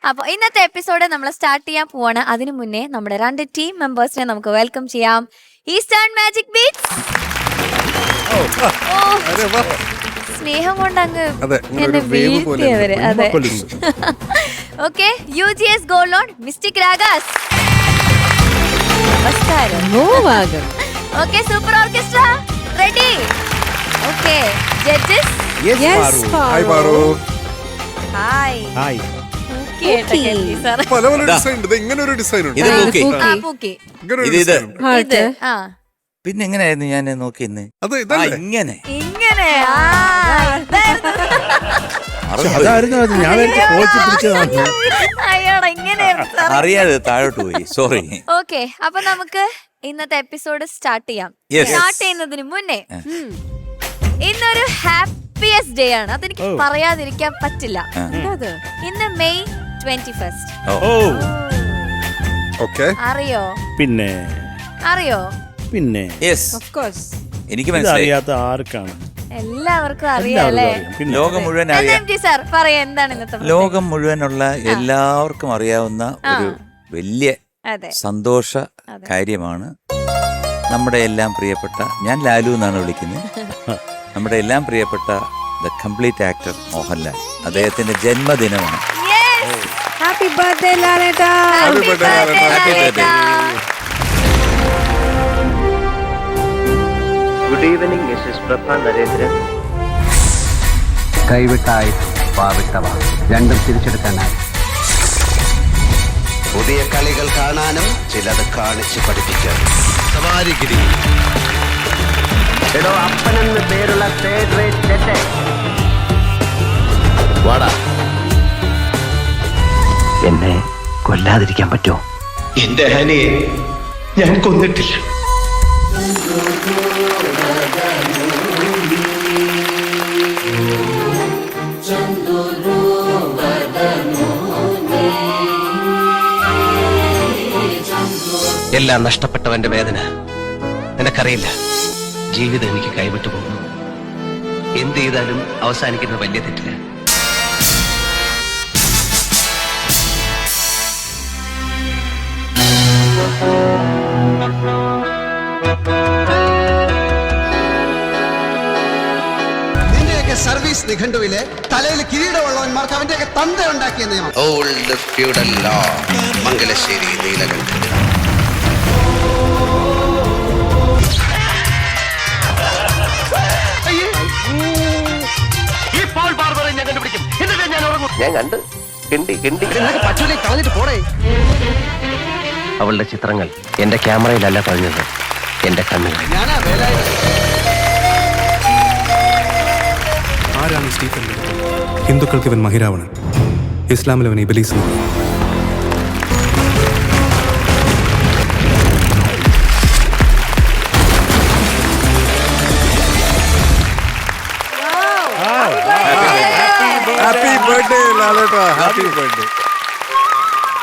അപ്പൊ ഇന്നത്തെ എപ്പിസോഡ് നമ്മൾ സ്റ്റാർട്ട് ചെയ്യാൻ പോവാണ്. അതിനു മുന്നേ നമ്മുടെ 2 ടീം മെമ്പേഴ്സിനെ നമുക്ക് വെൽക്കം ചെയ്യാം. Eastern magic beats. സ്നേഹം കൊണ്ട് അങ്ങ് എന്നെ വീഴ്ത്തിയവര്. അതെ. Okay, UGS gold loan mystic ragas. നമസ്കാരം. Okay, super orchestra ready. Okay, judges. Hi. പിന്നെ എങ്ങനെയായിരുന്നു ഞാൻ നോക്കിന്ന്? ഇങ്ങനെ അറിയാതെ താഴോട്ട് പോയി, സോറി. ഓക്കെ, അപ്പൊ നമുക്ക് ഇന്നത്തെ എപ്പിസോഡ് സ്റ്റാർട്ട് ചെയ്യാം. സ്റ്റാർട്ട് ചെയ്യുന്നതിന് മുന്നേ ഇന്നൊരു ഹാപ്പിയസ്റ്റ് ഡേ ആണ്, അതെനിക്ക് പറയാതിരിക്കാൻ പറ്റില്ല. ഇന്ന് മെയ് 21. അറിയോ? പിന്നെ എനിക്ക് മനസ്സിലാത്ത ആർക്കാണ്? എല്ലാവർക്കും അറിയാലേ? ലോകം മുഴുവൻ ലോകം മുഴുവനുള്ള എല്ലാവർക്കും അറിയാവുന്ന ഒരു വലിയ സന്തോഷ കാര്യമാണ്. നമ്മുടെ എല്ലാം പ്രിയപ്പെട്ട, ഞാൻ ലാലു എന്നാണ് വിളിക്കുന്നത്, നമ്മുടെ എല്ലാം പ്രിയപ്പെട്ട ദ കംപ്ലീറ്റ് ആക്ടർ മോഹൻലാൽ, അദ്ദേഹത്തിന്റെ ജന്മദിനമാണ്. ഹാപ്പി ബർത്ത്ഡേ ലാലേട്ടാ. Happy birthday. Good evening Mrs Prabha Narendran. കൈവിട്ടായി പാവിട്ടവ രണ്ടും തിരിച്ചെടുക്കാനായി. പുതിയ കളികൾ കാണാനും ചിലത് കാണിച്ച് പഠിപ്പിക്കാനും. സവാരിഗിരി. എടോ അപ്പനെന്ന് പേരുള്ള തേർഡ് റേറ്റ് ചെറ്റെ. വാടാ. എന്നെ കൊല്ലാതിരിക്കാൻ പറ്റുമോ? എന്റെ ഹനിയെ ഞാൻ കൊന്നിട്ടില്ല. എല്ലാം നഷ്ടപ്പെട്ടവന്റെ വേദന നിനക്കറിയില്ല. ജീവിതം എനിക്ക് കൈവിട്ടു പോകുന്നു. എന്ത് ചെയ്താലും അവസാനിക്കുന്ന വലിയ തെറ്റില്ല. നിന്റെയൊക്കെ സർവീസ് നിഘണ്ടുവിലെ തലയിൽ കിരീടമുള്ളവന്മാർക്ക് അവന്റെയൊക്കെ തന്ത ഉണ്ടാക്കിയ നിയമം. Old feudal law. Mangalassery Neelakantan. ഞാൻ കണ്ട് പറ്റൂലേ, കളഞ്ഞിട്ട് പോടേ. അവളുടെ ചിത്രങ്ങൾ എന്റെ ക്യാമറയിലല്ല പതിഞ്ഞത്, എന്റെ കണ്ണുകളിൽ. ആരാണ് സ്റ്റീഫൻ? ഹിന്ദുക്കൾക്ക് ഇവൻ മഹിരാവണൻ, ഇസ്ലാമിൽ അവൻ ഇബ്ലീസ്.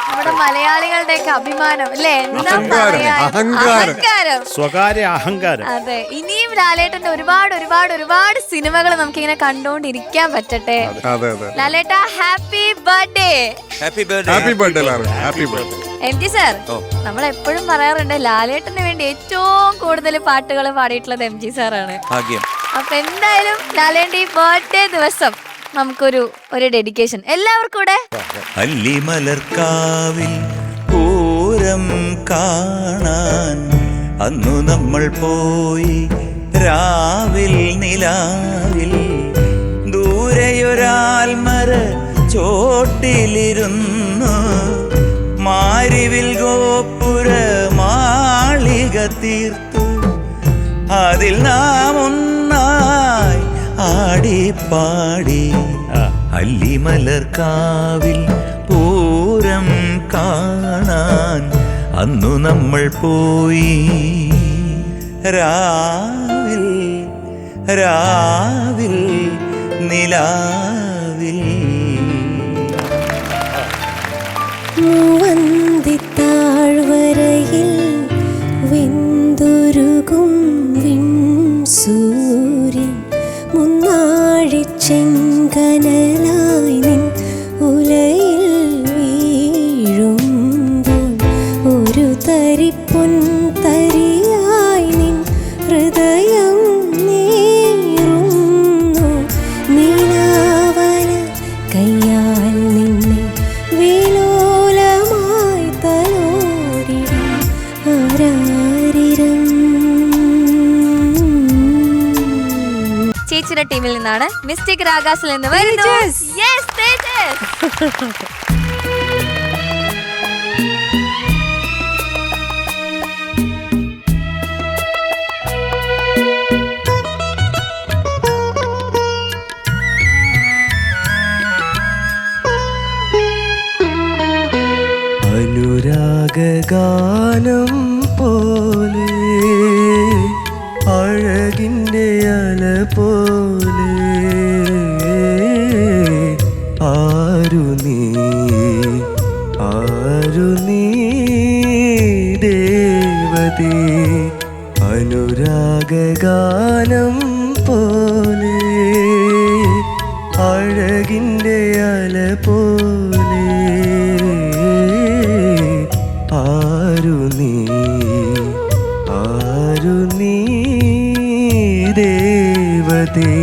നമ്മുടെ മലയാളികളുടെയൊക്കെ അഭിമാനം അല്ലേ? സ്വകാര്യ അഹങ്കാരം. അതെ, ഇനിയും ലാലേട്ടന്റെ ഒരുപാട് സിനിമകൾ നമുക്കിങ്ങനെ കണ്ടോണ്ടിരിക്കാൻ പറ്റട്ടെ. ലാലേട്ട, ഹാപ്പി ബർത്ത്ഡേ. MG സർ, നമ്മളെപ്പോഴും പറയാറുണ്ട് ലാലേട്ടന് വേണ്ടി ഏറ്റവും കൂടുതൽ പാട്ടുകൾ പാടിയിട്ടുള്ളത് MG സാറാണ്. അപ്പൊ എന്തായാലും ലാലേട്ട ഈ ബർത്ത്ഡേ ദിവസം നമുക്കൊരു ഡെഡിക്കേഷൻ എല്ലാവർക്കും കൂടെ. അല്ലിമലർക്കാവിൽ പൂരം കാണാൻ അന്നു നമ്മൾ പോയി രാവിൽ നിലാവിൽ ദൂരെയൊരാൽമര ചോട്ടിലിരുന്നു മാരിവിൽ ഗോപുര മാളിക തീർത്തു അതിൽ നാം ഒന്നായി ആടിപ്പാടി. അല്ലിമലർക്കാവിൽ പൂരം കാണാൻ അന്നു നമ്മൾ പോയി രാവിൽ നിലാവിൽ. മൂവന്തിത്താഴ്വരയിൽ വെന്തുരുകും സൂര്യൻ മുന്നാഴിച്ചെങ്കനലായി നിൻ ഉലയിൽ നമ്മുടെ ടീമിൽ നിന്നാണ്. മിസ്റ്റിക് രാഗാസിൽ നിന്ന് വരുന്നു. Yes, തേജസ്. അനുരാഗാനം പോലെ അഴകിൻ്റെ അല പോലെ ആരു നീ ദേവതേ. അനുരാഗാനം പോലെ അഴകിൻ്റെ അല പോലെ ആരു നീ ദേവതേ.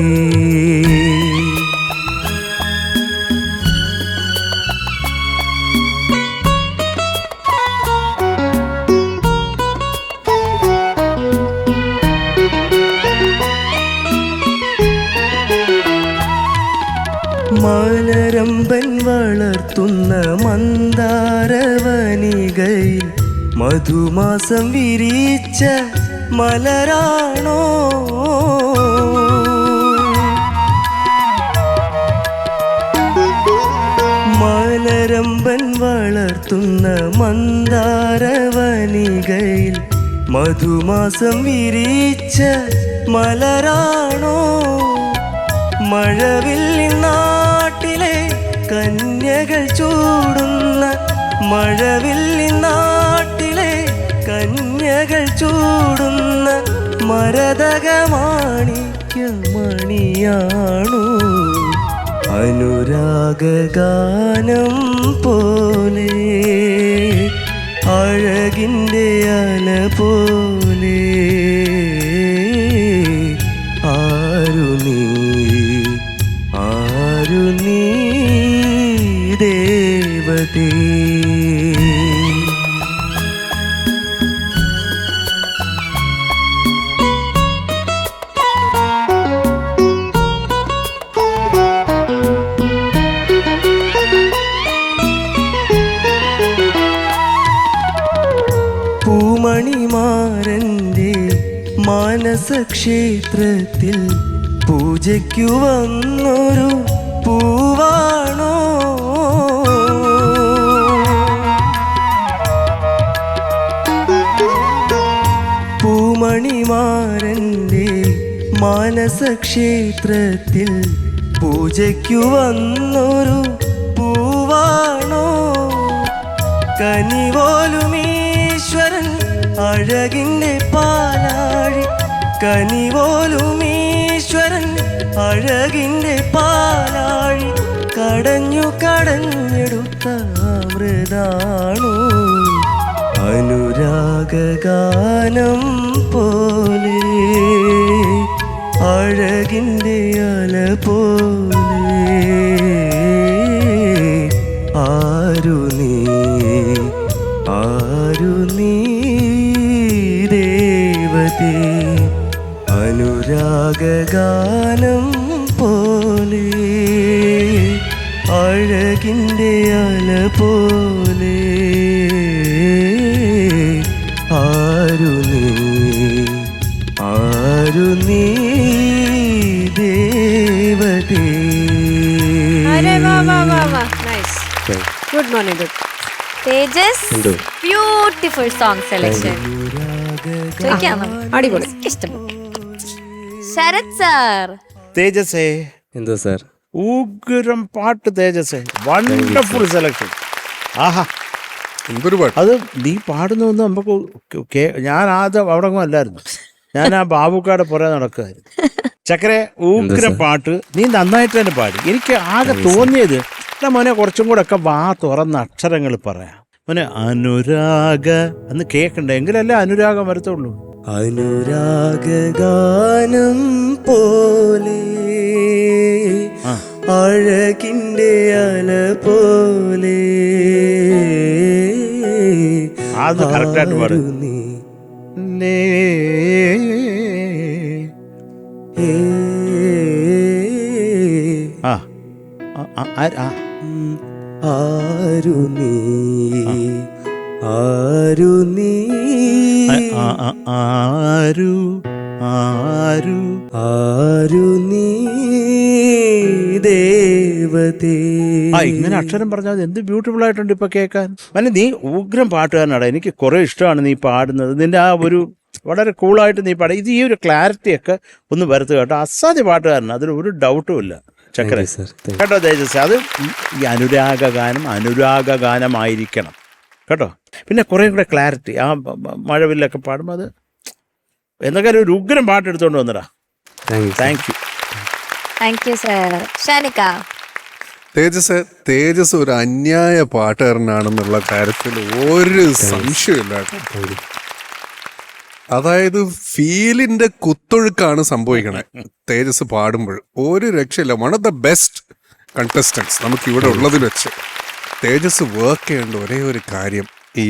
മലരമ്പൻ വളർത്തുന്ന മന്ദാരവനികയിൽ മധുമാസം വിരിച്ച മലരാണോ? മലരമ്പൻ വളർത്തുന്ന മന്ദാരവനികയിൽ മധുമാസം വിരിച്ച മലരാണോ? മഴവില്ലിൻ നാട്ടിലെ കന്യകൾ ചൂടുന്ന മഴവില്ലിൻ നാട്ടിലെ കന്യകൾ ചൂടുന്ന മരതകമാണിക്യമണിയാണു. അനുരാഗാനം പോലെ അഴകിൻ്റെ അല പോലെ ആരു നീ ദേവതേ. പൂമണിമാരൻ്റെ മാനസക്ഷേത്രത്തിൽ പൂജയ്ക്കു വന്നൊരു പൂവാണോ? പൂമണിമാരൻ്റെ മാനസക്ഷേത്രത്തിൽ പൂജയ്ക്കു വന്നൊരു പൂവാണോ? കനിപോലുമീശ്വരൻ അഴകിൻ്റെ പാലാഴി കനിപോലുമീശ്വരൻ അഴകിൻ്റെ പാലാഴി കടഞ്ഞെടുത്ത അമൃതാണു. അനുരാഗാനം പോലെ അഴകിൻ്റെ അല പോലെ ആരു നീ ദേവതേ. അനുരാഗാനം പോലെ അഴകിൻ്റെ അല പോലെ ആരു നീ ദേവതേ. Good morning. Tejas, beautiful song selection. അടിപൊളി. ഇഷ്ടപ്പെട്ടു. ശരത് സാർ. തേജസേ, എന്തോ സാർ? ഉഗ്രം പാട്ട് തേജസേ, വണ്ടർഫുൾ സെലക്ഷൻ. ആഹാ, എന്തൊരു പാട്ട്! അത് നീ പാടുന്നൊന്നും നമുക്ക് ഞാൻ ആദ്യം അവിടെ അല്ലായിരുന്നു, ഞാൻ ആ ബാബുക്കാടെ പുറകെ നടക്കുമായിരുന്നു. ചക്കരെ, ഉഗ്രം പാട്ട്, നീ നന്നായിട്ട് തന്നെ പാടി. എനിക്ക് ആകെ തോന്നിയത് മോനെ കുറച്ചും കൂടെ ഒക്കെ വാ തുറന്ന അക്ഷരങ്ങൾ പറയാം മോനെ. അനുരാഗ എന്ന് കേൾക്കണ്ടേ, എങ്കിലല്ലേ അനുരാഗം വരത്തുള്ളൂ. അനുരാഗാനം പോലെ അഴകിൻ്റെ അല പോലെ അത് കറക്റ്റായിട്ട് പാടും. ഏ ആരു നീ ആരു നീ ആരു ആരു ആരു നീ ദേവതേ. ഇങ്ങനെ അക്ഷരം പറഞ്ഞാൽ എന്ത് ബ്യൂട്ടിഫുൾ ആയിട്ടുണ്ട് ഇപ്പൊ കേൾക്കാൻ. মানে നീ ഉഗ്രം പാട്ടുകാരനാടാ. എനിക്ക് കുറെ ഇഷ്ടമാണ് നീ പാടുന്നത്. നിന്റെ ആ ഒരു വളരെ കൂളായിട്ട് നീ പാടുക. ഇത് ഈ ഒരു ക്ലാരിറ്റി ഒക്കെ ഒന്ന് വരുത്തുക കേട്ടോ. അസാധ്യ പാട്ടുകാരനാണ്, അതിൽ ഒരു ഡൗട്ടും ഇല്ല. ചക്കര കേട്ടോ തേജസ്. അത് ഈ അനുരാഗഗാനമായിരിക്കണം കേട്ടോ. പിന്നെ കുറേ കൂടെ ക്ലാരിറ്റി, ആ മഴവില്ലൊക്കെ പാടുമ്പോൾ അത് എന്തൊക്കെ ഒരു ഉഗ്രം പാട്ട് എടുത്തോണ്ട് വന്നടാ. Thank you. Thank you sir. Shanika. Tejas ഒരു അന്യായ പാട്ടുകാരനാണെന്നുള്ള കാര്യത്തിൽ ഒരു സംശയമില്ല. അതായത് ഫീലിന്റെ കുത്തൊഴുക്കാണ് സംഭവിക്കണേ തേജസ് പാടുമ്പോൾ. ഒരു രക്ഷയില്ല. One of the best contestants നമുക്ക് ഇവിടെ ഉള്ളതിൽ വെച്ച്. തേജസ് വർക്ക് ചെയ്യേണ്ട ഒരേ ഒരു കാര്യം ഈ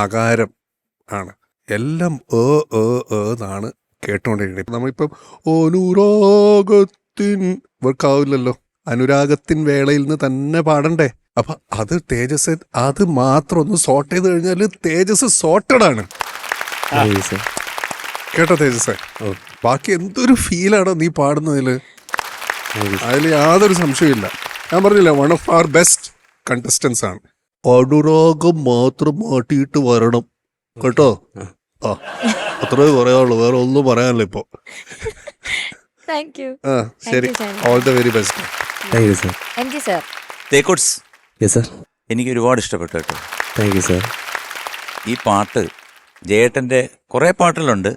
അകാരം ആണ്. എല്ലാം എന്നാണ് കേട്ടോണ്ടിരിക്കുന്നത്. നമ്മളിപ്പം അനുരാഗത്തിൻ വർക്കാവില്ലല്ലോ, അനുരാഗത്തിൻ വേളയിൽ നിന്ന് തന്നെ പാടണ്ടേ. അപ്പൊ അത് തേജസ് അത് മാത്രം ഒന്ന് സോർട്ട് ചെയ്ത് കഴിഞ്ഞാൽ തേജസ് സോർട്ടഡ് ആണ്. കേട്ടോ തേജസ്, ബാക്കി എന്തൊരു ഫീലാണോ നീ പാടുന്നതിൽ, അതിൽ യാതൊരു സംശയമില്ല. ഞാൻ പറഞ്ഞില്ല, one of our best contestants ആണ്. അനുരാഗം മാത്രം മാറ്റിയിട്ട് വരണം കേട്ടോ. അത്രേ പറയാനുള്ളൂ, വേറെ ഒന്നും പറയാനില്ല ഇപ്പൊ. ശരി, ഓൾ ദ വെരി ബെസ്റ്റ്. എനിക്ക് ഒരുപാട് ഇഷ്ടപ്പെട്ടു കേട്ടോ. Thank you sir. ഈ പാട്ട് ജയേട്ടൻ്റെ കുറേ പാട്ടുകളുണ്ട്,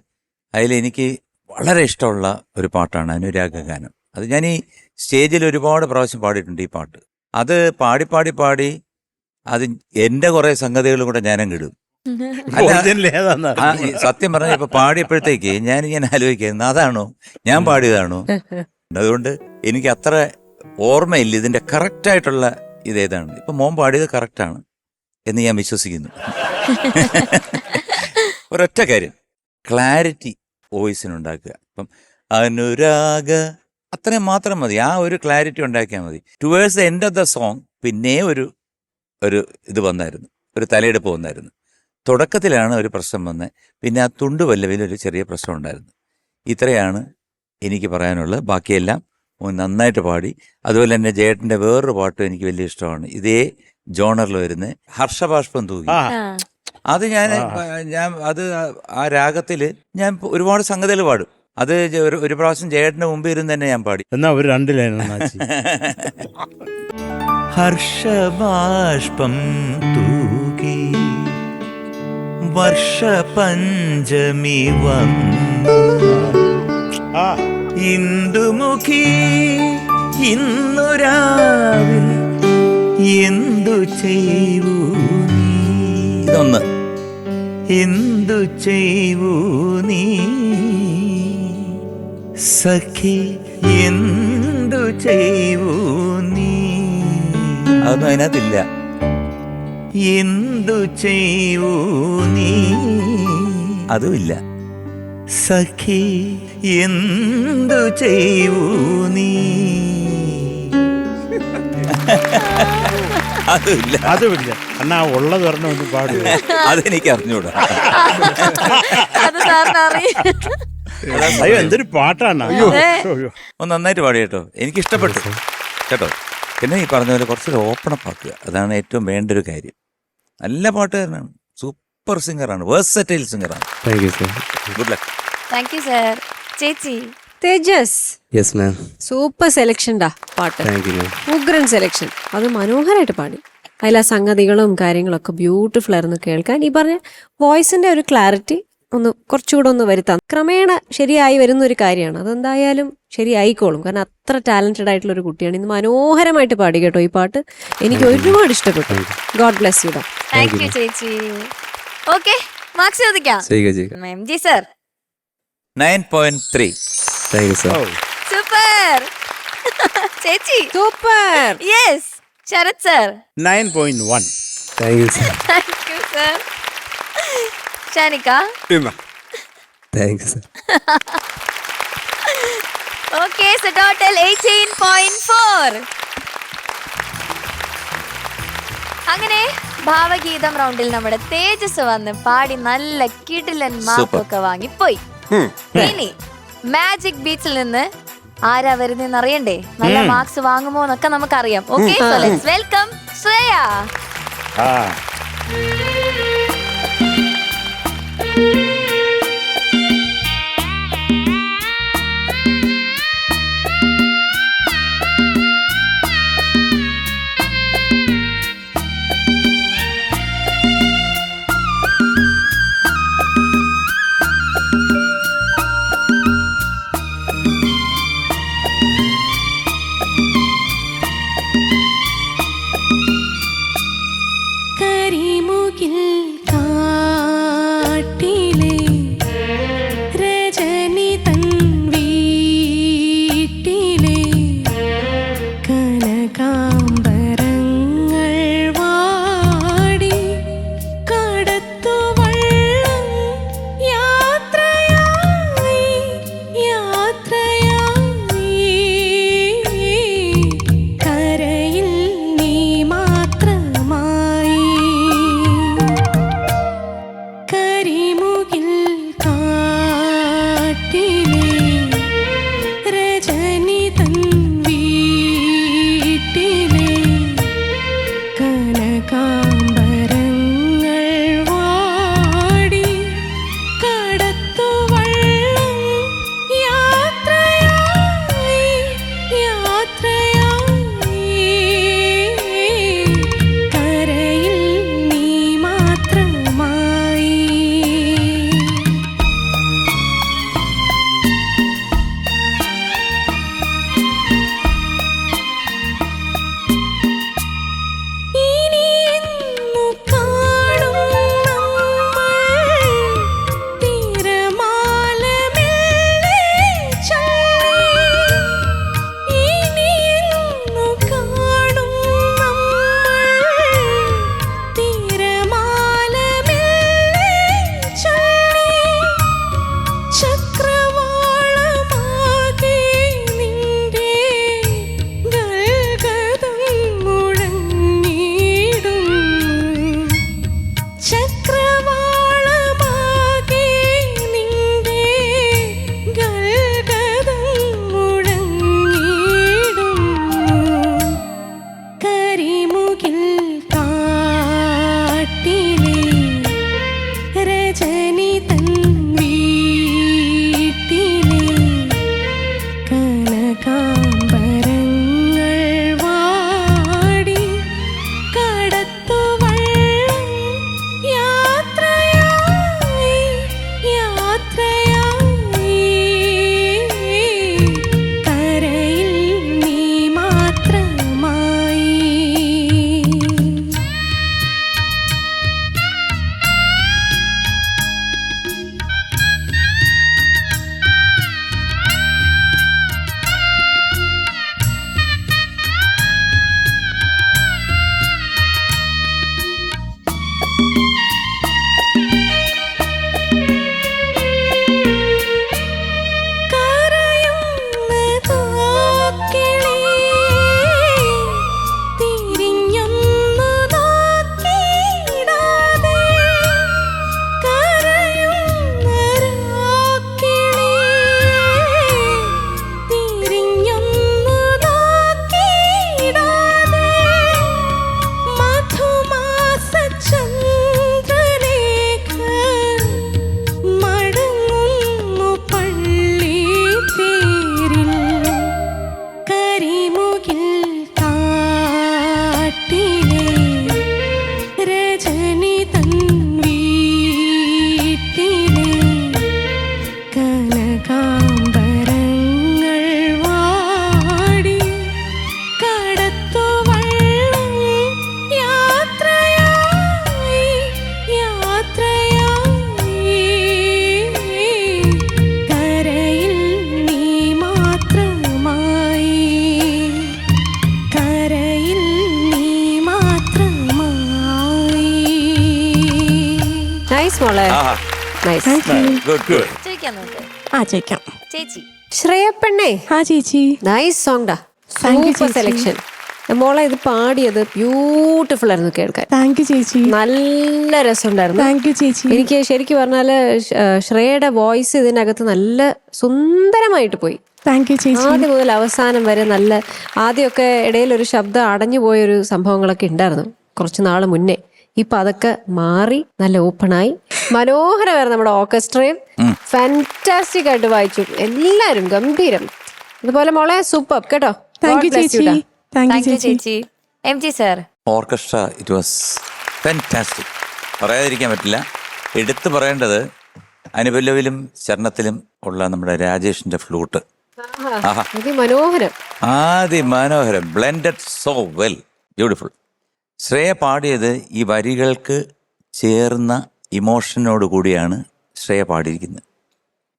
അതിലെനിക്ക് വളരെ ഇഷ്ടമുള്ള ഒരു പാട്ടാണ് അനുരാഗഗാനം. അത് ഞാൻ ഈ സ്റ്റേജിൽ ഒരുപാട് പ്രാവശ്യം പാടിയിട്ടുണ്ട് ഈ പാട്ട്. അത് പാടി പാടി പാടി അത് എൻ്റെ കുറേ സംഗതികളും കൂടെ ഞാനങ്ങിടും. സത്യം പറഞ്ഞ ഇപ്പൊ പാടിയപ്പോഴത്തേക്ക് ഞാനിങ്ങനെ ആലോചിക്കുന്നു, അതാണോ ഞാൻ പാടിയതാണോ? അതുകൊണ്ട് എനിക്ക് അത്ര ഓർമ്മയില്ല ഇതിന്റെ കറക്റ്റായിട്ടുള്ള ഇതേതാണ്. ഇപ്പൊ മോൻ പാടിയത് കറക്റ്റാണ് എന്ന് ഞാൻ വിശ്വസിക്കുന്നു. ഒരൊറ്റ കാര്യം, ക്ലാരിറ്റി വോയിസിനുണ്ടാക്കുക. ഇപ്പം അനുരാഗ അത്രയും മാത്രം മതി, ആ ഒരു ക്ലാരിറ്റി ഉണ്ടാക്കിയാൽ മതി. Towards the end of the song പിന്നെ ഒരു ഇത് വന്നായിരുന്നു, ഒരു തലയെടുപ്പ് വന്നായിരുന്നു. തുടക്കത്തിലാണ് ഒരു പ്രശ്നം വന്നത്, പിന്നെ ആ തുണ്ട് വല്ലവിലൊരു ചെറിയ പ്രശ്നം ഉണ്ടായിരുന്നു. ഇത്രയാണ് എനിക്ക് പറയാനുള്ളത്. ബാക്കിയെല്ലാം നന്നായിട്ട് പാടി. അതുപോലെ തന്നെ ജയേട്ടൻ്റെ വേറൊരു പാട്ടും എനിക്ക് വലിയ ഇഷ്ടമാണ്, ഇതേ ജോണറിൽ വരുന്നത് ഹർഷബാഷ്പം തൂകി. അത് ഞാൻ അത് ആ രാഗത്തിൽ ഞാൻ ഒരുപാട് സംഗതികൾ പാടും. അത് ഒരു പ്രാവശ്യം ജയേട്ടൻ്റെ മുമ്പിൽ ഇരുന്ന് തന്നെ ഞാൻ പാടി. എന്നാ ഒരു 2 ലൈൻ ഹർഷബാഷ്പം തൂകി വർഷപഞ്ചമി വന്നു ഇന്ദുമുഖി ഇന്നു രാവിൽ എന്തു ചെയ്യൂ നീ. ഇതൊന്ന് എന്തു ചെയ്യൂ നീ സഖി എന്തു ചെയ്യൂ നീ. അതൊന്നും അതിനകത്തില്ല. എന്തു ചെയ്യൂ നീ അതുമില്ല. സഖി എന്തു ചെയ്യൂ നീ അതുമില്ല. എന്നാ ഉള്ളത് പറഞ്ഞ ഒന്ന് പാടുക. അതെനിക്ക് അറിഞ്ഞൂടാ. അയ്യോ എന്തൊരു പാട്ടാണ്. ഒന്ന് നന്നായിട്ട് പാടി കേട്ടോ, എനിക്ക് ഇഷ്ടപ്പെട്ടു കേട്ടോ. പിന്നെ ഈ പറഞ്ഞ പോലെ കുറച്ചൊരു ഓപ്പണപ്പ് ആക്കുക, അതാണ് ഏറ്റവും വേണ്ട ഒരു കാര്യം. നല്ല പാട്ടുകാരനാണ്, സൂപ്പർ സിംഗറാണ്, വേഴ്സറ്റൈൽ സിംഗറാണ്. Good luck. Thank you sir. ചേച്ചി. Tejas. Yes ma'am. Super selection ഡാ പാട്ട്. Thank you ma'am. ഉഗ്രൻ സെലക്ഷൻ. അത് മനോഹരമായിട്ട് പാടി. അതിലെ സംഗതികളും കാര്യങ്ങളൊക്കെ ബ്യൂട്ടിഫുൾ ആയിരുന്നു കേൾക്കാൻ. ഈ പറഞ്ഞ വോയിസിന്റെ ഒരു ക്ലാരിറ്റി ഒന്ന് കുറച്ചുകൂടെ ഒന്ന് വരുത്താം. ക്രമേണ ശരിയായി വരുന്ന ഒരു കാര്യമാണ്. അതെന്തായാലും ശരിയായിക്കോളും. കാരണം അത്ര ടാലന്റഡ് ആയിട്ടുള്ള ഒരു കുട്ടിയാണ്. ഇന്ന് മനോഹരമായിട്ട് പാടി കേട്ടോ ഈ പാട്ട്. എനിക്ക് ഒരുപാട് ഇഷ്ടപ്പെട്ടു. God bless you. Thank you ചേച്ചി. ഓക്കെ, മാർക്സ് ചോദിക്കാം. MG sir. 9.3. Thank you sir. Super. ചേച്ചി. Super. Yes. Sarath sir. 9.1. Thank you sir. Thank you sir. Shanika. Thank you sir. Okay, so total 18.4. അങ്ങനെ ഭാവഗീതം റൗണ്ടിൽ നമ്മുടെ തേജസ് വന്ന് പാടി നല്ല കിടിലൻ മാർക്കൊക്കെ വാങ്ങിപ്പോയി. ഇനി മാജിക് ബീച്ചിൽ നിന്ന് ആരാ വരുന്നതെന്ന് അറിയണ്ടേ? നല്ല മാർക്സ് വാങ്ങുമോ എന്നൊക്കെ നമുക്കറിയാം. Okay, so let's welcome Shreya. ശ്രേയപ്പെണ്ണേ, നൈസ് സോങ് ഡാ, സൂപ്പർ സെലക്ഷൻ. മോളെ ഇത് പാടിയത് ബ്യൂട്ടിഫുൾ ആയിരുന്നു കേൾക്കാൻ. താങ്ക് യു ചേച്ചി. നല്ല രസമുണ്ടായിരുന്നു. താങ്ക് യു ചേച്ചി. എനിക്ക് ശരിക്കും പറഞ്ഞാല് ശ്രേയയുടെ വോയിസ് ഇതിനകത്ത് നല്ല സുന്ദരമായിട്ട് പോയി. താങ്ക് യു ചേച്ചി. ആദ്യം മുതൽ അവസാനം വരെ നല്ല. ആദ്യമൊക്കെ ഇടയിൽ ഒരു ശബ്ദം അടഞ്ഞു പോയൊരു സംഭവങ്ങളൊക്കെ ഉണ്ടായിരുന്നു കുറച്ച് നാൾ മുന്നേ. ഇപ്പൊ അതൊക്കെ മാറി നല്ല ഓപ്പണായി മനോഹരമായിരുന്നു. നമ്മുടെ ഓർക്കസ്ട്രയും ഫാന്റാസ്റ്റിക് ആയിട്ട് വായിച്ചു. എല്ലാരും ഗംഭീരം. അതുപോലെ മോളെ സൂപ്പർ കേട്ടോ. താങ്ക് യു ചേച്ചി. താങ്ക് യു ചേച്ചി. MG sir, orchestra it was fantastic, പറയാതിരിക്കാൻ പറ്റില്ല. എടുത്തു പറയേണ്ടത് അനുപല്ലവിലും ചരണത്തിലും ഉള്ള നമ്മുടെ രാജേഷിന്റെ ഫ്ലൂട്ട്. മനോഹരം, അതിമനോഹരം, blended so well, beautiful. Shreya പാടിയത് ഈ വരികൾക്ക് ചേർന്ന ഇമോഷനോട് കൂടിയാണ് ശ്രേയ പാടിയിരിക്കുന്നത്.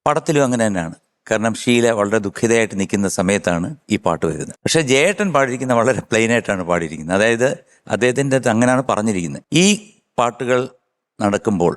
പടത്തിലും അങ്ങനെ തന്നെയാണ്. കാരണം ഷീല വളരെ ദുഃഖിതയായിട്ട് നിൽക്കുന്ന സമയത്താണ് ഈ പാട്ട് വരുന്നത്. പക്ഷേ ജയേട്ടൻ പാടിയിരിക്കുന്നത് വളരെ പ്ലെയിനായിട്ടാണ് പാടിയിരിക്കുന്നത്. അതായത് അദ്ദേഹത്തിൻ്റെ അങ്ങനെയാണ് പറഞ്ഞിരിക്കുന്നത്. ഈ പാട്ടുകൾ നടക്കുമ്പോൾ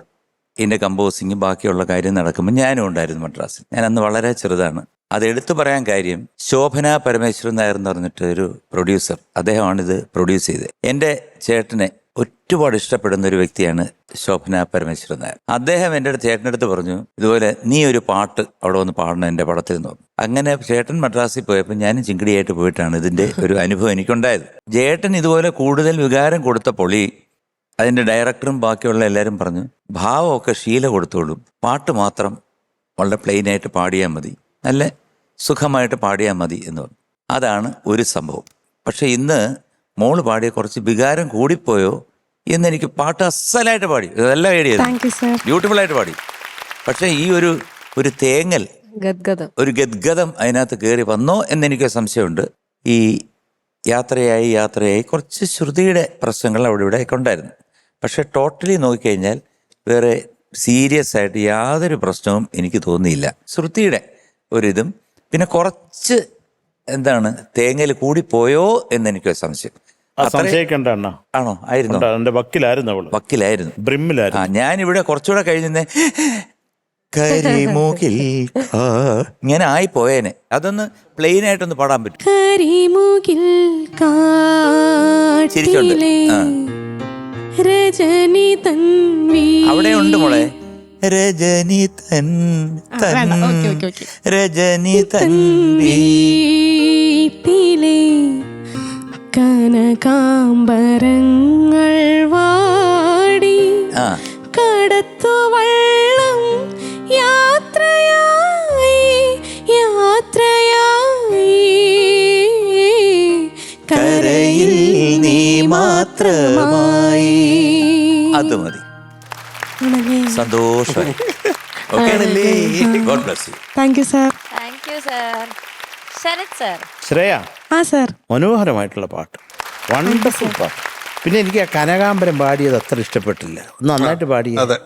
ഇതിൻ്റെ കമ്പോസിങ്ങും ബാക്കിയുള്ള കാര്യം നടക്കുമ്പോൾ ഞാനും ഉണ്ടായിരുന്നു മദ്രാസിൽ. ഞാൻ അന്ന് വളരെ ചെറുതാണ്. അത് എടുത്തു പറയാൻ കാര്യം ശോഭന പരമേശ്വരൻ നായർ എന്ന് പറഞ്ഞിട്ട് ഒരു പ്രൊഡ്യൂസർ, അദ്ദേഹമാണ് ഇത് പ്രൊഡ്യൂസ് ചെയ്തത്. എൻ്റെ ചേട്ടനെ ഒരുപാട് ഇഷ്ടപ്പെടുന്ന ഒരു വ്യക്തിയാണ് ശോഭന പരമേശ്വരൻ നായർ. അദ്ദേഹം എൻ്റെ ചേട്ടൻ്റെ അടുത്ത് പറഞ്ഞു, ഇതുപോലെ നീ ഒരു പാട്ട് അവിടെ വന്ന് പാടണം എൻ്റെ പടത്തിൽ നിന്ന്. അങ്ങനെ ചേട്ടൻ മദ്രാസിൽ പോയപ്പോൾ ഞാനും ചിങ്കിടിയായിട്ട് പോയിട്ടാണ് ഇതിൻ്റെ ഒരു അനുഭവം എനിക്കുണ്ടായത്. ചേട്ടൻ ഇതുപോലെ കൂടുതൽ വികാരം കൊടുത്തപ്പോൾ അതിൻ്റെ ഡയറക്ടറും ബാക്കിയുള്ള എല്ലാവരും പറഞ്ഞു, ഭാവമൊക്കെ ഷീല കൊടുത്തോളും, പാട്ട് മാത്രം വളരെ പ്ലെയിനായിട്ട് പാടിയാൽ മതി, നല്ല സുഖമായിട്ട് പാടിയാൽ മതി എന്ന് പറഞ്ഞു. അതാണ് ഒരു സംഭവം. പക്ഷെ ഇന്ന് മോള് പാടിയ കുറച്ച് വികാരം കൂടിപ്പോയോ എന്നെനിക്ക് പാട്ട് അസലായിട്ട് പാടി, ഇതെല്ലാം ഏടിയത് ബ്യൂട്ടിഫുൾ ആയിട്ട് പാടി. പക്ഷെ ഈ ഒരു തേങ്ങൽ, ഒരു ഗദ്ഗതം അതിനകത്ത് കയറി വന്നോ എന്നെനിക്ക് സംശയമുണ്ട്. ഈ യാത്രയായി കുറച്ച് ശ്രുതിയുടെ പ്രശ്നങ്ങൾ അവിടെ ഇവിടെയൊക്കെ ഉണ്ടായിരുന്നു. പക്ഷെ ടോട്ടലി നോക്കിക്കഴിഞ്ഞാൽ വേറെ സീരിയസ് ആയിട്ട് യാതൊരു പ്രശ്നവും എനിക്ക് തോന്നിയില്ല. ശ്രുതിയുടെ ഒരിതും പിന്നെ കുറച്ച് എന്താണ് തേങ്ങയിൽ കൂടിപ്പോയോ എന്നെനിക്ക് സംശയം. സംശയിക്കണ്ട അണ്ണ. ആണോ? ആയിരുന്നു. എന്റെ വക്കിലായിരുന്നു, ബ്രിമ്മിലായിരുന്നു. ഞാനിവിടെ കുറച്ചുകൂടെ കഴിഞ്ഞ് കരിമുകിൽ ഇങ്ങനെ ആയി പോയേനെ. അതൊന്ന് പ്ലെയിൻ ആയിട്ടൊന്ന് പാടാൻ പറ്റും. ചിരിച്ചോണ്ട് അവിടെ ഉണ്ട് മോളെ. രജനി തൻ രജനി തൻ കനകാംബരങ്ങൾ വാടി കടത്തുവള്ളം യാത്രയായി കരയിൽ നീ മാത്രമായി. അത് മതി, സന്തോഷമായി. God bless you. Thank you sir. Thank you sir. Sarath sir. Shreya, sir, മനോഹരമായിട്ടുള്ള പാട്ട്, വണ്ടർഫുൾ പാട്ട്. പിന്നെ എനിക്ക് ആ കനകാംബരം പാടിയത് അത്ര ഇഷ്ടപ്പെട്ടില്ല. ഒന്ന് നന്നായിട്ട് പാടിയത്.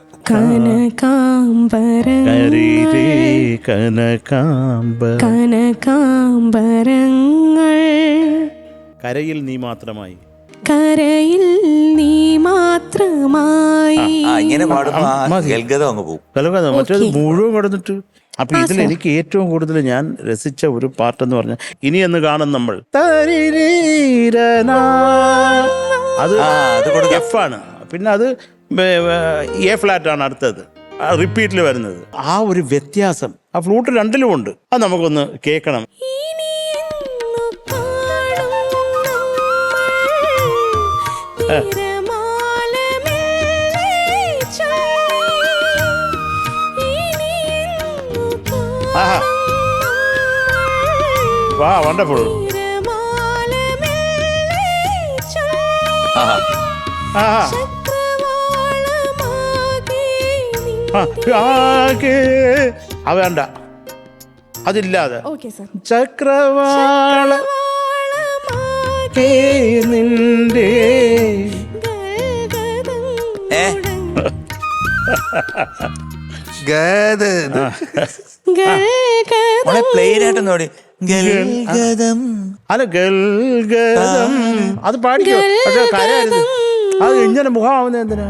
കനകാംബരങ്ങൾ കരയിൽ നീ മാത്രമായി, കരയിൽ നീ മാത്രമായി. ഇങ്ങനെ പാടുമ്പോൾ മറ്റേത് മുഴുവൻ കിടന്നിട്ട്. അപ്പൊ ഇതിൽ എനിക്ക് ഏറ്റവും കൂടുതൽ ഞാൻ രസിച്ച ഒരു പാട്ടെന്ന് പറഞ്ഞാൽ ഇനി എന്ന് കാണും നമ്മൾ, അത് എഫ് ആണ്. പിന്നെ അത് എ ഫ്ലാറ്റ് ആണ് അടുത്തത്, റിപ്പീറ്റിൽ വരുന്നത്. ആ ഒരു വ്യത്യാസം ആ ഫ്ലൂട്ട് രണ്ടിലും ഉണ്ട്. അത് നമുക്കൊന്ന് കേൾക്കണം. വാ, വണ്ടർഫുൾ. വേണ്ട, അതില്ലാതെ ചക്രവാള നിന്റെ പ്ലെയിൻ ആയിട്ട് നോടി. അല്ല, ഗൽഗതം അത് പാടിക്കോ. പക്ഷെ കാര്യമായിരുന്നു അത് ഇങ്ങനെ മുഖമാവുന്ന എന്തിനാ?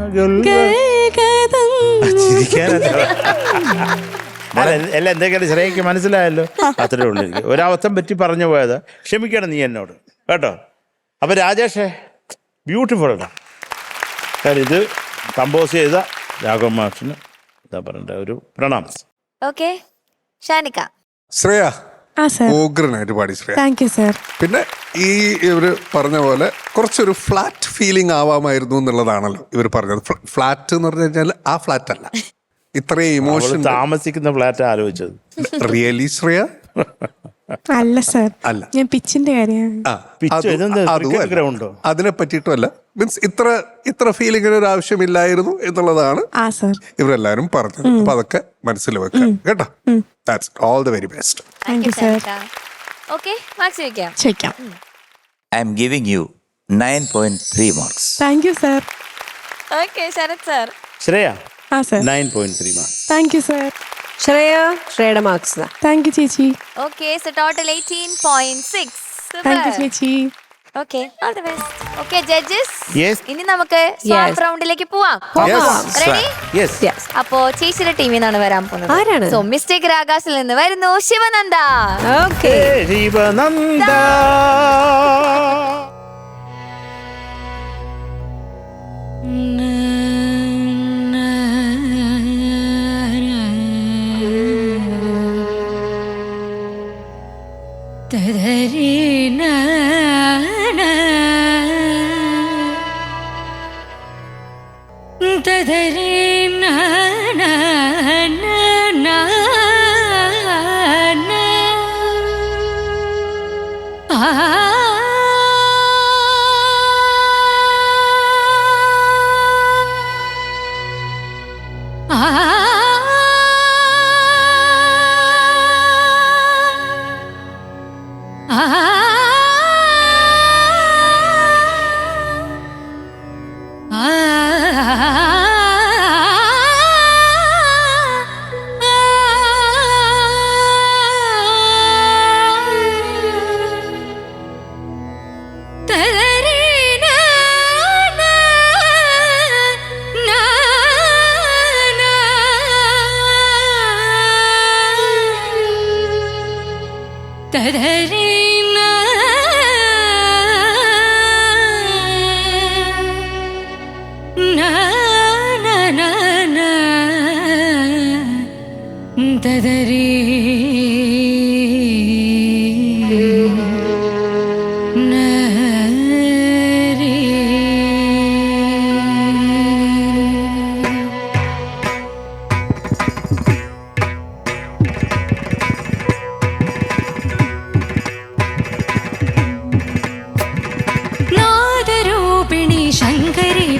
എല്ലാം എന്തൊക്കെയാണ് ശ്രേയക്ക് മനസ്സിലായല്ലോ. അത്രേ ഉള്ളൂ. ഒരവസ്ഥ പറ്റി പറഞ്ഞു പോയതാ, ക്ഷമിക്കണം നീ എന്നോട് കേട്ടോ. അപ്പൊ രാജേഷേ ബ്യൂട്ടിഫുൾ ആണ്. കാര്യം ഇത് കമ്പോസ് ചെയ്ത രാഘവ മാഷിന് എന്താ പറയണ്ട ഒരു പ്രണാമം. ഓക്കെ ഷാനിക്ക. ശ്രേയ ആ സർ. ഓഗ്രനായിട്ട് പാടി ശ്രേയ. Thank you sir. പിന്നെ ഈ ഇവര് പറഞ്ഞ പോലെ കുറച്ചൊരു ഫ്ലാറ്റ് ഫീലിംഗ് ആവാമായിരുന്നു എന്നുള്ളതാണല്ലോ ഇവർ പറഞ്ഞത്. ഫ്ലാറ്റ് എന്ന് പറഞ്ഞു കഴിഞ്ഞാൽ ആ ഫ്ലാറ്റ് അല്ല, ഇത്രയും ഇമോഷൻ താമസിക്കുന്ന ഫ്ലാറ്റ് ആലോചിച്ചത്. റിയലി ശ്രേയ അല്ല സർ, അല്ല, ഞാൻ പിച്ചിന്റെ കാര്യമാണ്. അതിനെ പറ്റിയിട്ടുമല്ല. മീൻസ് ഇത്ര ഫീലിംഗിന് ഒരു ആവശ്യമില്ലായിരുന്നു എന്നുള്ളതാണ് ആ സർ ഇവരെല്ലാരും പറഞ്ഞത്. അപ്പൊ അതൊക്കെ മനസ്സിൽ വെക്കാം കേട്ടോ. That's all the very best. Thank you sir. Okay marks ചോദിക്കാം. ചോദിക്കാം. I am giving you 9.3 marks. Thank you sir. Okay Sarath sir. Shreya ആ sir. 9.3 marks. Thank you sir. ശ്രേയയുടെ മാർക്സ്. താങ്ക് യു ചേച്ചി. Okay so total 18.6. Thank you ചേച്ചി. Okay all the best. Okay judges, Yes. ഇനി നമുക്ക് swap റൗണ്ടിലേക്ക് പോവാം. Ready? Yes. അപ്പോ ചേച്ചിയുടെ ടീമിൽ നിന്നാണ് വരാൻ പോകുന്നത്. ആരാണ്? സോ മിസ്റ്റേക്ക് രാഗാസിൽ നിന്ന് വരുന്നു ശിവനന്ദ. ഓക്കെ. ശിവനന്ദ.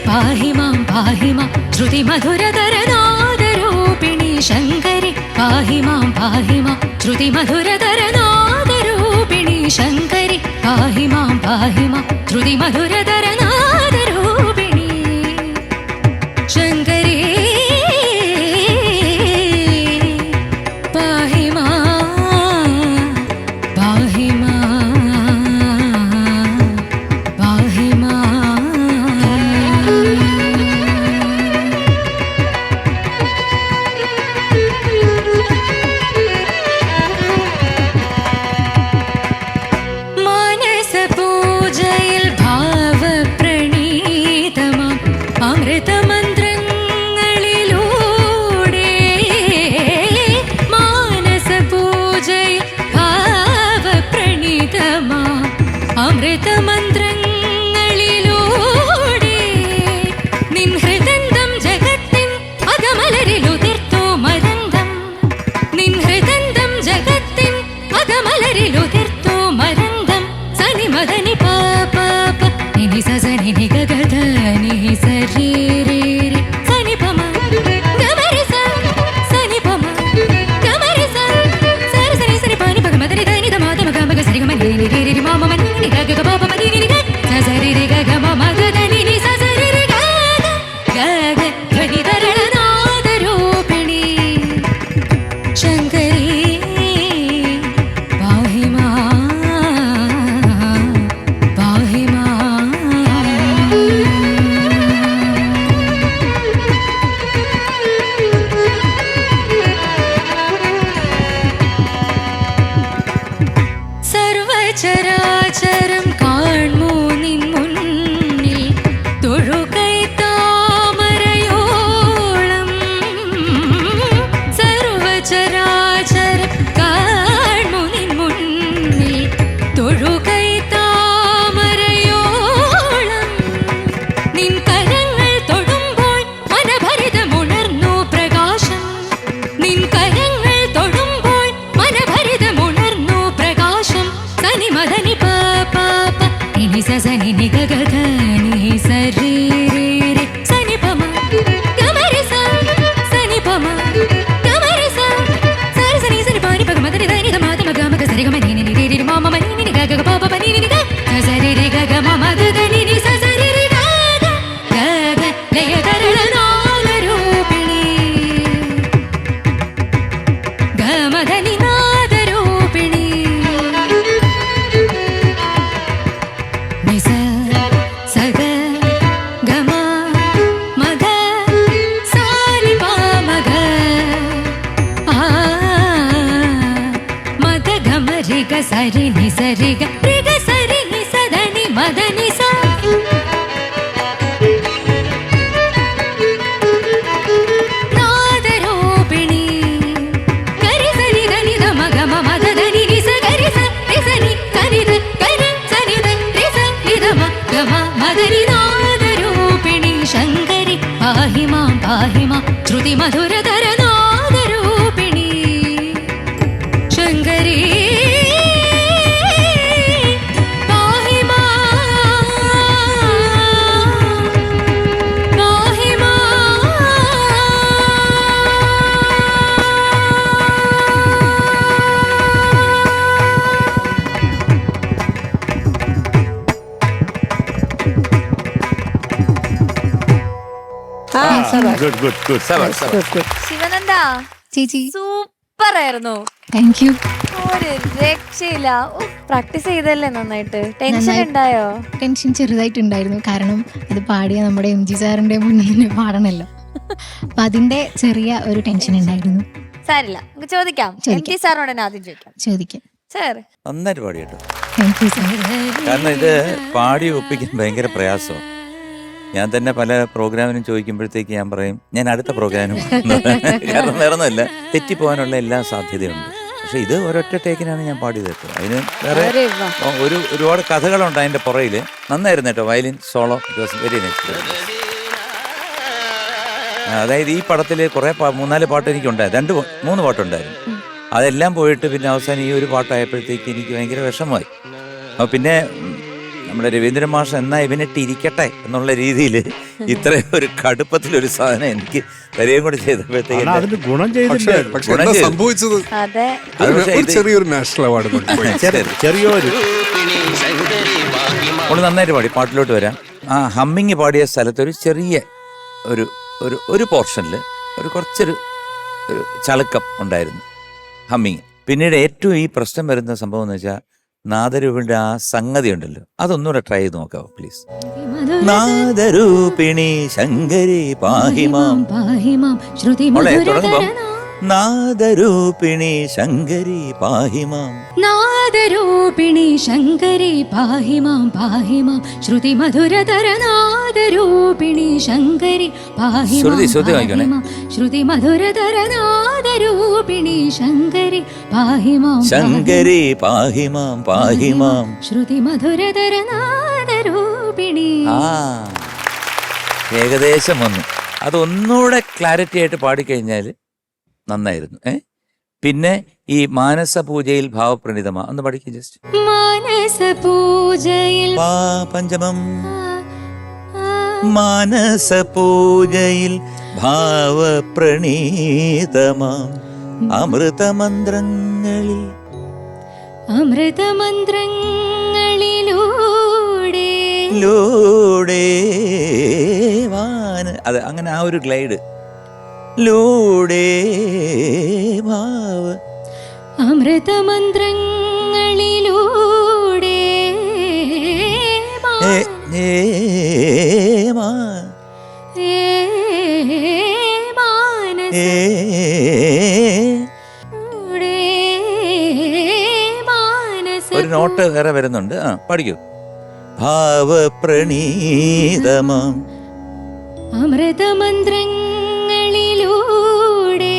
പാഹി മാം ശ്രുതി മധുരതര നാദരൂപിണി ശങ്കരി പാഹി മാം ശ്രുതി മധുരതര നാദരൂപിണി ശങ്കരി പാഹി മാം ശ്രുതി മധുരതര നാദരൂപിണി ശങ്കരി പാഹി മാം പാഹി മാം പാഹി മാം. അമൃതമന്ത്രങ്ങളിലൂടെ നിൻ ഹൃദന്തം ജഗത്തിൻ അകമലരിലുതിർത്തു മരന്തം നിൻ ഹൃദന്തം ജഗത്തിൻ അകമലരിലുതിർത്തു മരന്തം സനി മദനി പാപ നിനി സനി ഗഗധ നി സരീ സരിഗ രിഗ സരി നി സദനി മദനി സ നാദരൂപിണി ഗരി സരി ധനി ധ മഗ മ മദ ധനി നി സ ഗരി സ രി സ നി സനി ധ ഗരി സനി ധ രി സ നി ധ മ ഗ മ മദനി നാദരൂപിണി ശങ്കരി പാഹി മാം ശ്രുതി മധുരധര നാദരൂപിണി ശങ്കരി പാഹി മാം പാഹി ma'am good good good Sivananda ചേച്ചി സൂപ്പർ ആയിരുന്നു. Thank you. ഒരു രക്ഷയില്ല. പ്രാക്ടീസ് ചെയ്തല്ലേ നന്നായിട്ട്? ടെൻഷൻ ഉണ്ടായോ? ടെൻഷൻ ചെറുതായിട്ടുണ്ടായിരുന്നു, കാരണം ഇത് പാടിയ നമ്മുടെ MG സാറിന്റെ മുന്നിൽ പാടണല്ലോ. അപ്പൊ അതിന്റെ ചെറിയ ഒരു ടെൻഷൻ ഉണ്ടായിരുന്നു. സാരില്ല, നമുക്ക് ചോദിക്കാം. MG സാറിനോട് തന്നെ ആദ്യം ചോദിക്കാം. സാർ നന്നായിട്ട് പാടി കേട്ടോ. Thank you sir. കാരണം ഇത് പാടി ഒപ്പിക്കാൻ ഭയങ്കര പ്രയാസമാണ്. ഞാൻ തന്നെ പല പ്രോഗ്രാമിനും ചോദിക്കുമ്പോഴത്തേക്ക് ഞാൻ പറയും ഞാൻ അടുത്ത പ്രോഗ്രാമിനും, കാരണം വേറെ ഒന്നുമല്ല, തെറ്റിപ്പോകാനുള്ള എല്ലാ സാധ്യതയുണ്ട്. പക്ഷെ ഇത് ഒരൊറ്റ ടേക്കിനാണ് ഞാൻ പാടിയത് കേട്ടോ. അതിന് വേറെ ഒരുപാട് കഥകളുണ്ട് അതിന്റെ പുറയില്. നന്നായിരുന്നു കേട്ടോ. Violin solo it was very nice. അതായത് ഈ പടത്തിൽ കുറെ 3-4 പാട്ട് എനിക്കുണ്ടായിരുന്നു, 2-3 പാട്ടുണ്ടായിരുന്നു. അതെല്ലാം പോയിട്ട് പിന്നെ അവസാനം ഈ ഒരു പാട്ടായപ്പോഴത്തേക്ക് എനിക്ക് ഭയങ്കര വിഷമമായി. അപ്പോൾ പിന്നെ നമ്മുടെ രവീന്ദ്രൻ മാഷ് എന്നാ ഇവനിട്ട് ഇരിക്കട്ടെ എന്നുള്ള രീതിയിൽ ഇത്രയും ഒരു കടുപ്പത്തിലൊരു സാധനം എനിക്ക് തരികയും കൂടി ചെയ്തപ്പോഴത്തേക്ക് ഗുണം ചെയ്തില്ല. സംഭവിച്ചത് ചെറിയൊരു നാഷണൽ അവാർഡ് ചെറിയൊരു നന്നായിട്ട് പാടി. പാട്ടിലോട്ട് വരാം. ആ ഹമ്മിങ് പാടിയ സ്ഥലത്ത് ഒരു ചെറിയ ഒരു പോർഷനിൽ കുറച്ചൊരു ചളുക്കം ഉണ്ടായിരുന്നു ഹമ്മിങ്. പിന്നീട് ഏറ്റവും ഈ പ്രശ്നം വരുന്ന സംഭവം എന്ന് വെച്ചാൽ നാദരൂപിന്റെ ആ സംഗതി ഉണ്ടല്ലോ, അതൊന്നുകൂടെ ട്രൈ ചെയ്ത് നോക്കാവോ പ്ലീസ്? നാദരൂപിണി ശങ്കരി പാഹിമാം ശ്രുതി തുടങ്ങുമ്പോ നാദരൂപിണി ശങ്കരി പാഹിമാം നാദരൂപിണി ശങ്കരി പാഹി മാം ശ്രുതി മധുരധര നാദരൂപിണി ശങ്കരി പാഹി മാം ശ്രുതി മധുരധര നാദരൂപിണി ശങ്കരി പാഹി മാം ശങ്കരി പാഹി മാം ശ്രുതി മധുരധര നാദരൂപിണി. ഏകദേശം വന്നു. അതൊന്നുകൂടെ ക്ലാരിറ്റി ആയിട്ട് പാടിക്കഴിഞ്ഞാൽ നന്നായിരുന്നു. പിന്നെ ഈ മാനസ പൂജയിൽ ഭാവപ്രണിതമാ ഒന്ന് പഠിക്കും ജസ്റ്റ്. മാനസ പൂജയിൽ പഞ്ചമം മാനസ പൂജയിൽ ഭാവപ്രണീതമാം അമൃതമന്ത്രങ്ങളിൽ ലൂടെ അത് അങ്ങനെ ആ ഒരു ഗ്ലൈഡ് ലൂടെ ഭാവ അമൃതമന്ത്രങ്ങളിലൂടെ ഒരു നോട്ട് വേറെ വരുന്നുണ്ട്. പഠിക്കൂ. ഭാവപ്രണീതമാം അമൃതമന്ത്രങ്ങളിലൂടെ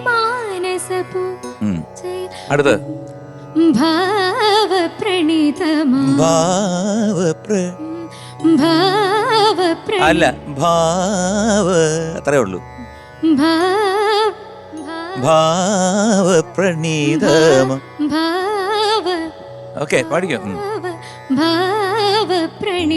മാനസപൂ അടുത്ത് ഭാവപ്രണീതമാം അല്ല ഭാവ അത്രേ ഉള്ളൂ. ഭാവപ്രണീതമാം ഓക്കെ പഠിക്കും. ഭാവപ്രണീതമാം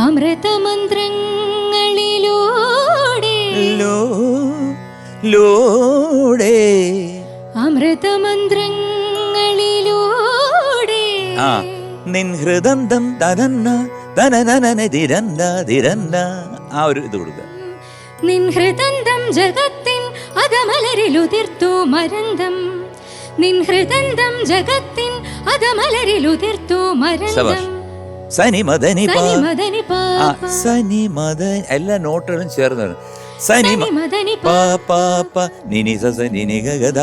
അമൃതമന്ത്രങ്ങളിലൂടെ അമൃതമന്ത്രങ്ങളിലൂടെ നിൻ ഹൃദന്തം തനന്ന തനനന ദിരന്ത ദിരന്ത ആ ഒരു ഇത് കൊടുക്കുക. നിൻ ഹൃദന്തം ജഗത്തിൻ അകമലരിലുതിർത്തു മരന്തം നിൻ ഹൃദന്തം ജഗത്തിൻ അകമലരിലുതിർത്തു മരന്തം സനി മദനി മദനി സനി മദനി എല്ലാ നോട്ടുകളും ചേർന്ന് സനി പ പ പ നിനി സ സ നിനി ഗ ഗ ധ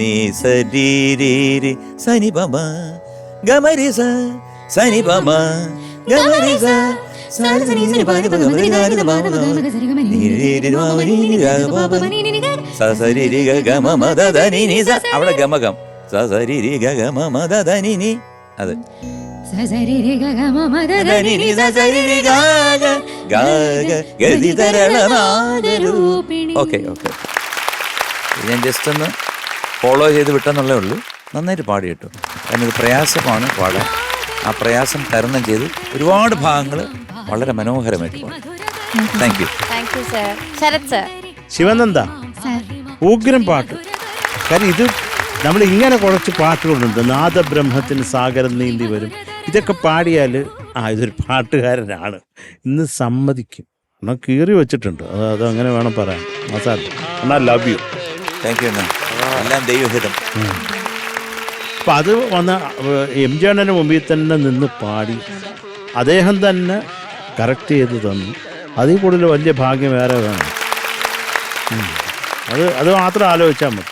നി സ രി രി രി സനി പ മ ഗമരി സ സനി പ മ ഗമരി സ സനി സനി സനി പ നി പ ഗമരി ഗ നി പ മ നി രി രി മ നി നി ഗ പ പ സ സ രി രി ഗ ഗ മ മ ധ ധ നി നി സ അവിടെ ഗമകം സ സ രി രി ഗ ഗ മ മ ധ ധ നി നി അത് ഓക്കെ ഓക്കെ ഞാൻ ജസ്റ്റ് ഒന്ന് ഫോളോ ചെയ്ത് വിട്ടെന്നുള്ളേ ഉള്ളൂ. നന്നായിട്ട് പാടി കേട്ടോ. കാരണം ഇത് പ്രയാസമാണ് പാടാൻ. ആ പ്രയാസം തരണം ചെയ്ത് ഒരുപാട് ഭാഗങ്ങൾ വളരെ മനോഹരമായിട്ട് പാടും. Thank you. Thank you sir. Sarath sir. Sivananda, ഉഗ്രം പാട്ട്. കാരണം ഇത് നമ്മൾ ഇങ്ങനെ കുറച്ച് പാട്ടുകളുണ്ട്. നാദബ്രഹ്മത്തിന് സാഗരം നീന്തി വരും. ഇതൊക്കെ പാടിയാൽ ഇതൊരു പാട്ടുകാരനാണ് ഇന്ന് സമ്മതിക്കും. എന്നാൽ കീറി വെച്ചിട്ടുണ്ട്. അത് അങ്ങനെ വേണം പറയാൻ. മസാല എന്നാൽ ലവ് യു. Thank U. എല്ലാം ദൈവഹിതം. അപ്പം അത് വന്ന MG അണ്ണന് മുമ്പിൽ തന്നെ നിന്ന് പാടി അദ്ദേഹം തന്നെ കറക്റ്റ് ചെയ്ത് തന്നു. അതിൽ കൂടുതൽ വലിയ ഭാഗ്യം വേറെ വേണം. അത് മാത്രം ആലോചിച്ചാൽ മതി.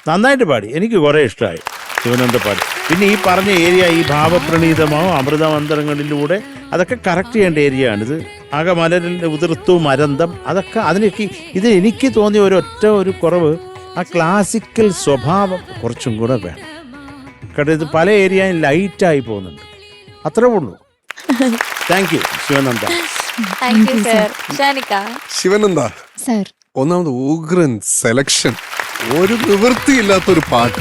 നന്നായിട്ട് പാടി. എനിക്ക് കുറേ ഇഷ്ടമായി ശിവനന്ദ പാടി. പിന്നെ ഈ പറഞ്ഞ ഏരിയ, ഈ ഭാവപ്രണീതമോ അമൃതമന്ത്രങ്ങളിലൂടെ അതൊക്കെ കറക്റ്റ് ചെയ്യേണ്ട ഏരിയ ആണിത്. ആകെ മലരിൻ്റെ ഉതിർത്തു മരന്തം അതൊക്കെ അതിനൊക്കെ ഇത് എനിക്ക് തോന്നിയ ഒരു കുറവ് ആ ക്ലാസിക്കൽ സ്വഭാവം കുറച്ചും കൂടെ വേണം. കേട്ടോ, ഇത് പല ഏരിയയും ലൈറ്റായി പോകുന്നുണ്ട്. അത്രേ ഉള്ളൂ. Thank you Sivananda. Thank you sir. Shanika. Sivananda, ഒന്നാമത് ഉഗ്രൻ സെലക്ഷൻ. ഒരു നിവൃത്തിയില്ലാത്തൊരു പാട്ട്.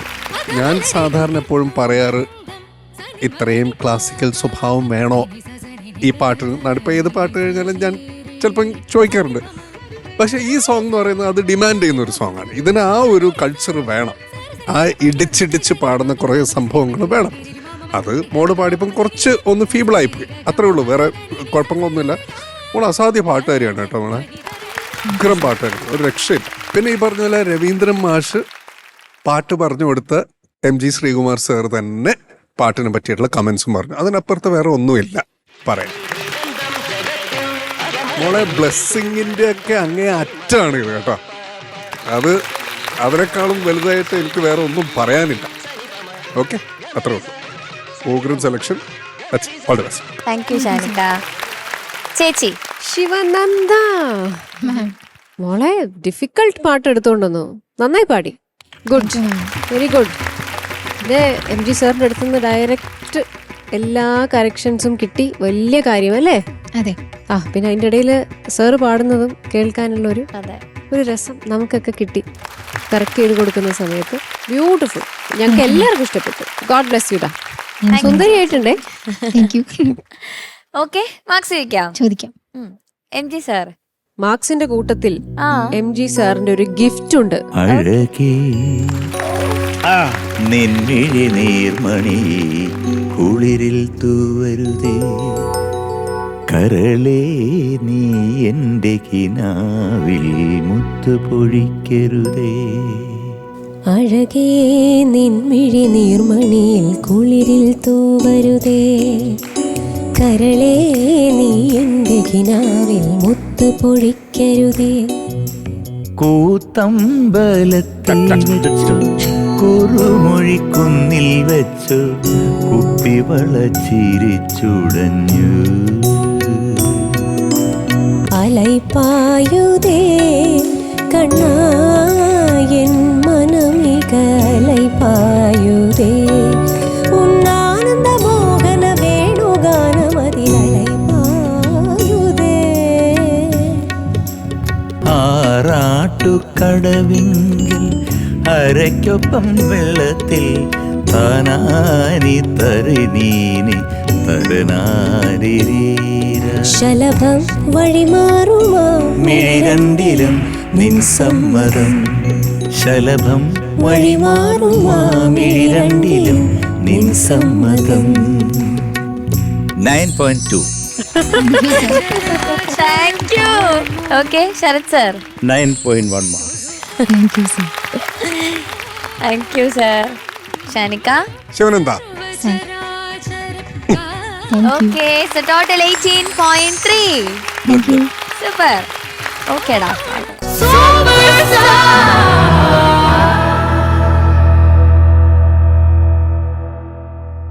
ഞാൻ സാധാരണ എപ്പോഴും പറയാറ്, ഇത്രയും ക്ലാസിക്കൽ സ്വഭാവം വേണോ ഈ പാട്ടിന്? ഇപ്പം ഏത് പാട്ട് കഴിഞ്ഞാലും ഞാൻ ചിലപ്പം ചോദിക്കാറുണ്ട്. പക്ഷെ ഈ സോങ് എന്ന് പറയുന്നത് അത് ഡിമാൻഡ് ചെയ്യുന്ന ഒരു സോങ്ങാണ്. ഇതിന് ആ ഒരു കൾച്ചർ വേണം. ആ ഇടിച്ചിടിച്ച് പാടുന്ന കുറേ സംഭവങ്ങൾ വേണം. അത് മോള് പാടിയപ്പം കുറച്ച് ഒന്ന് ഫീബിളായിപ്പോയി, അത്രേ ഉള്ളൂ. വേറെ കുഴപ്പങ്ങളൊന്നുമില്ല. മോള് അസാധ്യ പാട്ടുകാരിയാണ് കേട്ടോ. മോളെ ഉഗ്രം പാട്ടായിരുന്നു, ഒരു രക്ഷയില്ല. പിന്നെ ഈ പറഞ്ഞ പോലെ രവീന്ദ്രൻ മാഷ് പാട്ട് പറഞ്ഞു കൊടുത്ത MG ശ്രീകുമാർ സാർ തന്നെ പാട്ടിനെ പറ്റിയിട്ടുള്ള കമൻസും പറഞ്ഞു. അതിനപ്പുറത്ത് വേറെ ഒന്നുമില്ല പറയാൻ. മോളെ ബ്ലെസ്സിങ്ങിൻ്റെ ഒക്കെ അങ്ങേ അറ്റാണ് ഇത് കേട്ടോ. അതിനേക്കാളും വലുതായിട്ട് എനിക്ക് വേറെ ഒന്നും പറയാനില്ല. ഓക്കെ, അത്രേ ഉള്ളൂ. ഉഗ്രം സെലക്ഷൻ. Thank you ഷാനിക്ക. ചേച്ചി. ശിവനന്ദ മോളെ ഡിഫിക്കൾട്ട് പാട്ട് എടുത്തോണ്ടെന്നു നന്നായി പാടി. Good, very good. ഇത് MG സാറിൻ്റെ അടുത്ത് നിന്ന് ഡയറക്റ്റ് എല്ലാ കറക്ഷൻസും കിട്ടി. വലിയ കാര്യമല്ലേ? അതെ. പിന്നെ അതിൻ്റെ ഇടയിൽ സാറ് പാടുന്നതും കേൾക്കാനുള്ള ഒരു രസം നമുക്കൊക്കെ കിട്ടി കറക്റ്റ് ചെയ്ത് കൊടുക്കുന്ന സമയത്ത്. ബ്യൂട്ടിഫുൾ. ഞങ്ങൾക്ക് എല്ലാവർക്കും ഇഷ്ടപ്പെട്ടു. God bless you. സുന്ദരിയായിട്ടുണ്ടേ. ഓക്കെ, മാർക്സ് ചോദിക്കാം. MG sir. മാർക്സിന്റെ കൂട്ടത്തിൽ MG സാറിന്റെ ഒരു ഗിഫ്റ്റ് ഉണ്ട്. അഴകേ നിൻമിഴി നീർമണി കുളിരിൽ തൂവരുതേ, കരളേ നീ എൻ്റെ കിനാവിൽ മുത്തു പൊഴിക്കരുതേ. അഴകേ നിൻമിഴി നീർമണിയിൽ കുളിരിൽ തൂവരുതേ, കരളേ നീ എൻ്റെ കിനാവിൽ മുത്ത് പൊഴിക്കരുതേ. കൂത്തമ്പലത്തിൽ കുറുമൊഴിക്കുന്നിൽ വെച്ചു കുപ്പിവള ചിരിച്ചുടഞ്ഞു. അലൈപ്പായുതേ കണ്ണായൻ മനമിക അലൈപ്പായുതേ, ഉന്നാനന്ദ മോഹന വേണുഗാനമതിലൈപ്പായുതേ. ആറാട്ടുകടവിങ്കിൽ അരയ്ക്കൊപ്പം വെള്ളത്തിൽ താനാനി തരിനീനി തരനാരിരീര. ശലഭം വഴിമാറുമാ മിഴിരണ്ടിലും നിൻ സമ്മതം, ശലഭം വഴിമാറുമാ മിഴിരണ്ടിലും നിൻ സമ്മതം. 9.2. Thank you. Okay, Sarath sir. 9.1 mark. Thank you sir. Shanika. Sivananda. Okay, so total 18.3. Super. ഓക്കേടാ. Superstar